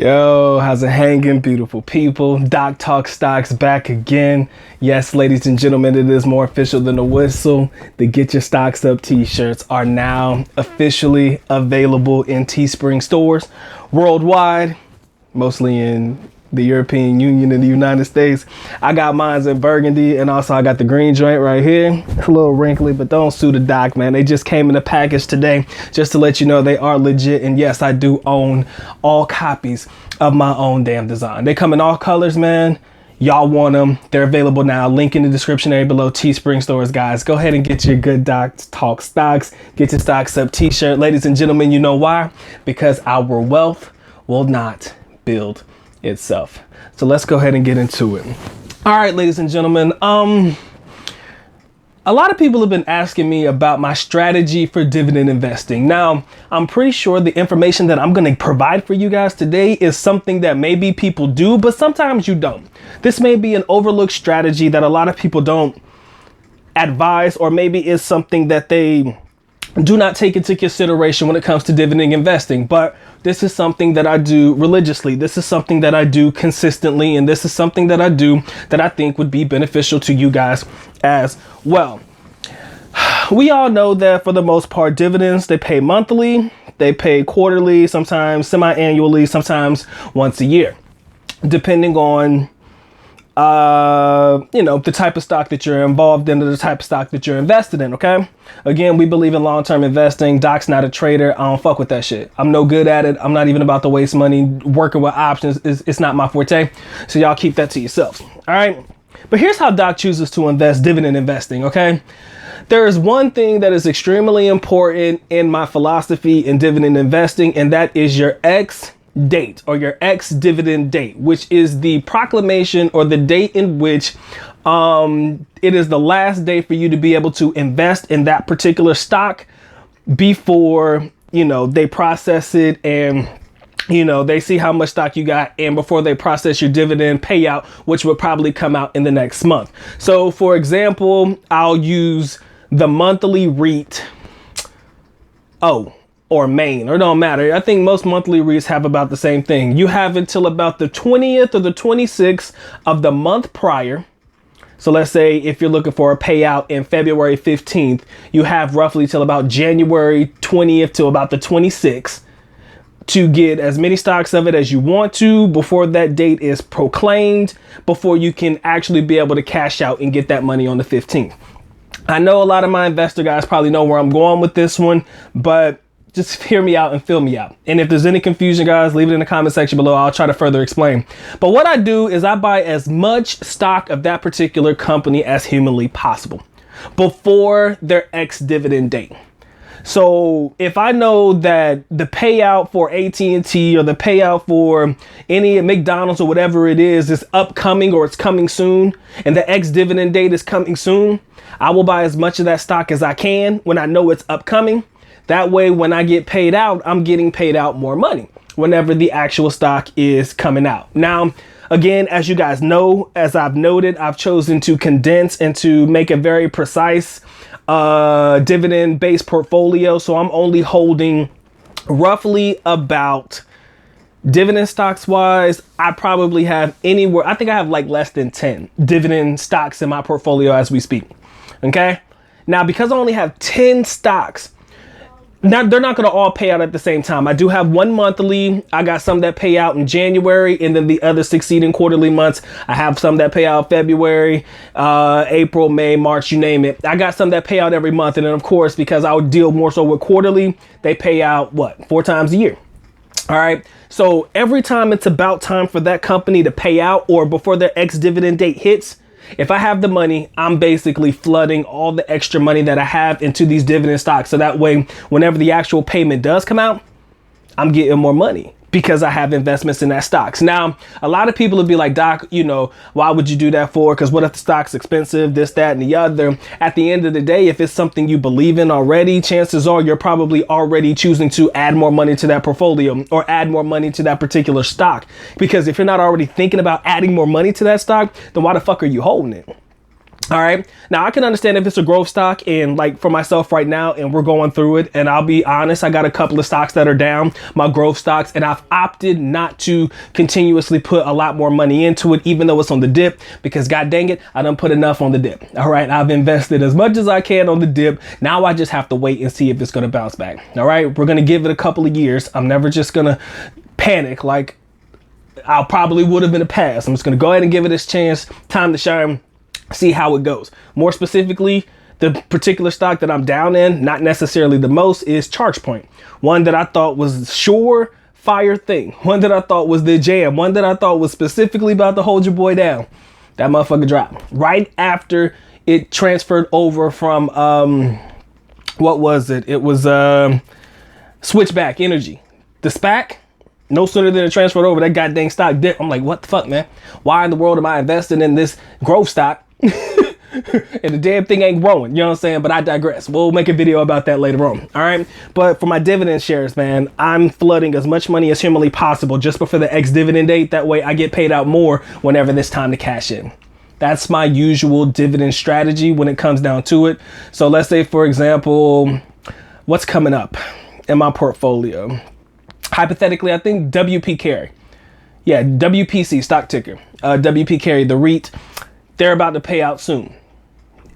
Yo, how's it hanging, beautiful people? Doc Talk Stocks back again. Yes, ladies and gentlemen, it is more official than a whistle. The Get Your Stocks Up t-shirts are now officially available in Teespring stores worldwide, mostly in the European Union and the United States. I got mine in burgundy, and also I got the green joint right here. It's a little wrinkly, but don't sue the doc, man. They just came in a package today just to let you know they are legit. And yes, I do own all copies of my own damn design. They come in all colors, man. Y'all want them. They're available now. Link in the description area below. Teespring stores, guys. Go ahead and get your good Doc Talk Stocks. Get your Stocks Up t-shirt. Ladies and gentlemen, you know why? Because our wealth will not build itself. So let's go ahead and get into it. All right, ladies and gentlemen, a lot of people have been asking me about my strategy for dividend investing. Now, I'm pretty sure the information that I'm going to provide for you guys today is something that maybe people do, but sometimes you don't. This may be an overlooked strategy that a lot of people don't advise, or maybe is something that they do not take into consideration when it comes to dividend investing. But this is something that I do religiously. This is something that I do consistently. And this is something that I do that I think would be beneficial to you guys as well. We all know that for the most part, dividends, they pay monthly, they pay quarterly, sometimes semi-annually, sometimes once a year, depending on the type of stock that you're involved in, or the type of stock that you're invested in. Okay. Again, we believe in long-term investing. Doc's not a trader. I don't fuck with that shit. I'm no good at it. I'm not even about to waste money. Working with options it's not my forte. So y'all keep that to yourselves. All right. But here's how Doc chooses to invest dividend investing. Okay. There is one thing that is extremely important in my philosophy in dividend investing, and that is your X date, or your X dividend date, which is the proclamation or the date in which it is the last day for you to be able to invest in that particular stock before, they process it and, they see how much stock you got, and before they process your dividend payout, which will probably come out in the next month. So for example, I'll use the monthly REIT. Or Maine, or don't matter. I think most monthly REITs have about the same thing. You have until about the 20th or the 26th of the month prior. So let's say if you're looking for a payout in February 15th, you have roughly till about January 20th to about the 26th to get as many stocks of it as you want to before that date is proclaimed, before you can actually be able to cash out and get that money on the 15th. I know a lot of my investor guys probably know where I'm going with this one, but just hear me out and feel me out. And if there's any confusion, guys, leave it in the comment section below. I'll try to further explain. But what I do is I buy as much stock of that particular company as humanly possible before their ex-dividend date. So if I know that the payout for AT&T or the payout for any McDonald's or whatever it is upcoming, or it's coming soon, and the ex-dividend date is coming soon, I will buy as much of that stock as I can when I know it's upcoming. That way, when I get paid out, I'm getting paid out more money whenever the actual stock is coming out. Now, again, as you guys know, as I've noted, I've chosen to condense and to make a very precise dividend-based portfolio. So I'm only holding roughly about, dividend stocks wise, I probably have anywhere, I think I have like less than 10 dividend stocks in my portfolio as we speak. Okay. Now, because I only have 10 stocks, now, they're not going to all pay out at the same time. I do have one monthly. I got some that pay out in January, and then the other succeeding quarterly months, I have some that pay out February, April, May, March, you name it. I got some that pay out every month. And then, of course, because I would deal more so with quarterly, they pay out, 4 times a year. All right. So every time it's about time for that company to pay out, or before their ex-dividend date hits, if I have the money, I'm basically flooding all the extra money that I have into these dividend stocks. So that way, whenever the actual payment does come out, I'm getting more money because I have investments in that stocks. Now, a lot of people would be like, Doc, why would you do that for? Because what if the stock's expensive, this, that, and the other? At the end of the day, if it's something you believe in already, chances are you're probably already choosing to add more money to that portfolio, or add more money to that particular stock. Because if you're not already thinking about adding more money to that stock, then why the fuck are you holding it? All right. Now I can understand if it's a growth stock, and like for myself right now, and we're going through it, and I'll be honest, I got a couple of stocks that are down, my growth stocks, and I've opted not to continuously put a lot more money into it, even though it's on the dip, because god dang it, I done put enough on the dip. All right. I've invested as much as I can on the dip. Now I just have to wait and see if it's going to bounce back. All right. We're going to give it a couple of years. I'm never just going to panic like I probably would have in the past. I'm just going to go ahead and give it its chance, time to shine, see how it goes. More specifically, the particular stock that I'm down in, not necessarily the most, is ChargePoint. One that I thought was sure fire thing. One that I thought was the jam. One that I thought was specifically about to hold your boy down. That motherfucker dropped right after it transferred over from, what was it? It was Switchback Energy. The SPAC. No sooner than it transferred over, that goddamn stock dipped. I'm like, what the fuck, man? Why in the world am I investing in this growth stock? And the damn thing ain't growing, you know what I'm saying? But I digress. We'll make a video about that later on. All right. But for my dividend shares, man, I'm flooding as much money as humanly possible just before the ex-dividend date. That way I get paid out more whenever it's time to cash in. That's my usual dividend strategy when it comes down to it. So let's say, for example, what's coming up in my portfolio? Hypothetically, I think WP Carry. Yeah, WPC stock ticker. WP Carry, the REIT, they're about to pay out soon.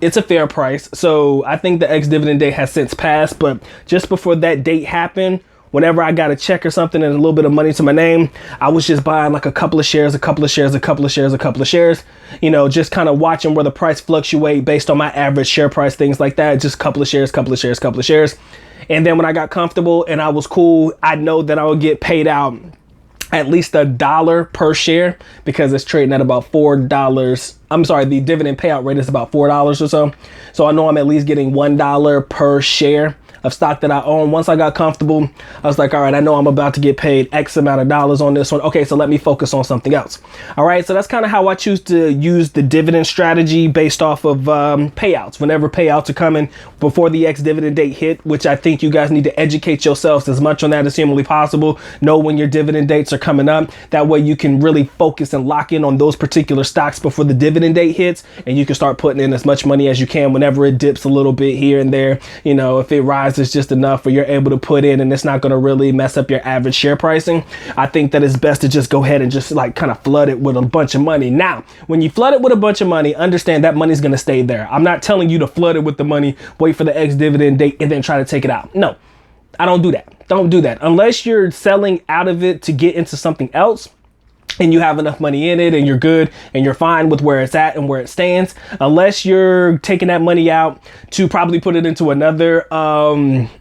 It's a fair price. So I think the ex-dividend date has since passed, but just before that date happened, whenever I got a check or something and a little bit of money to my name, I was just buying like a couple of shares, you know, just kind of watching where the price fluctuate based on my average share price, things like that. Just a couple of shares. And then when I got comfortable and I was cool, I know that I would get paid out at least $1 per share because it's trading at about $4. I'm sorry, the dividend payout rate is about $4 or so. So I know I'm at least getting $1 per share of stock that I own. Once I got comfortable, I was like, all right, I know I'm about to get paid X amount of dollars on this one. Okay, so let me focus on something else. All right, so that's kind of how I choose to use the dividend strategy based off of payouts. Whenever payouts are coming before the ex-dividend date hit, which I think you guys need to educate yourselves as much on that as humanly possible. Know when your dividend dates are coming up. That way you can really focus and lock in on those particular stocks before the dividend date hits, and you can start putting in as much money as you can whenever it dips a little bit here and there. You know, if it rises just enough where you're able to put in and it's not going to really mess up your average share pricing, I think that it's best to just go ahead and just like kind of flood it with a bunch of money. Now, when you flood it with a bunch of money, understand that money's going to stay there. I'm not telling you to flood it with the money, wait for the ex-dividend date, and then try to take it out. No, I don't do that. Don't do that. Unless you're selling out of it to get into something else, and you have enough money in it and you're good and you're fine with where it's at and where it stands, unless you're taking that money out to probably put it into another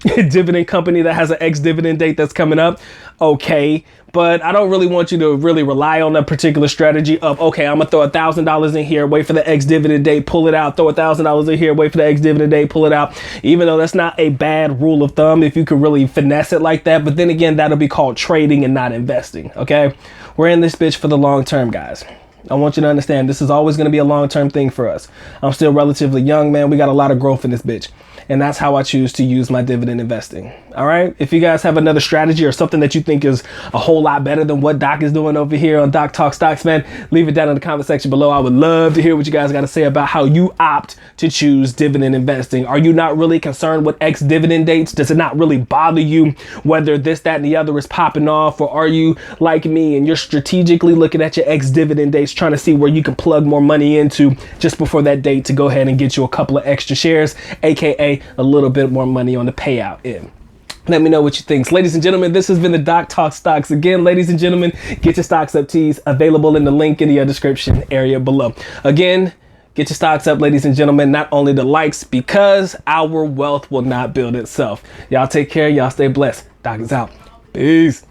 dividend company that has an ex-dividend date that's coming up. Okay. But I don't really want you to really rely on that particular strategy of, okay, I'm gonna throw $1,000 in here, wait for the ex-dividend date, pull it out, throw $1,000 in here, wait for the ex-dividend date, pull it out. Even though that's not a bad rule of thumb if you could really finesse it like that. But then again, that'll be called trading and not investing. Okay. We're in this bitch for the long term, guys. I want you to understand this is always going to be a long-term thing for us. I'm still relatively young, man. We got a lot of growth in this bitch. And that's how I choose to use my dividend investing. All right. If you guys have another strategy or something that you think is a whole lot better than what Doc is doing over here on Doc Talk Stocks, man, leave it down in the comment section below. I would love to hear what you guys got to say about how you opt to choose dividend investing. Are you not really concerned with ex-dividend dates? Does it not really bother you whether this, that, and the other is popping off? Or are you like me and you're strategically looking at your ex-dividend dates, trying to see where you can plug more money into just before that date to go ahead and get you a couple of extra shares, aka a little bit more money on the payout end? Let me know what you think. Ladies and gentlemen, this has been the Doc Talk Stocks. Again, ladies and gentlemen, get your stocks up tees available in the link in the description area below. Again, get your stocks up, ladies and gentlemen, not only the likes, because our wealth will not build itself. Y'all take care. Y'all stay blessed. Doc is out. Peace.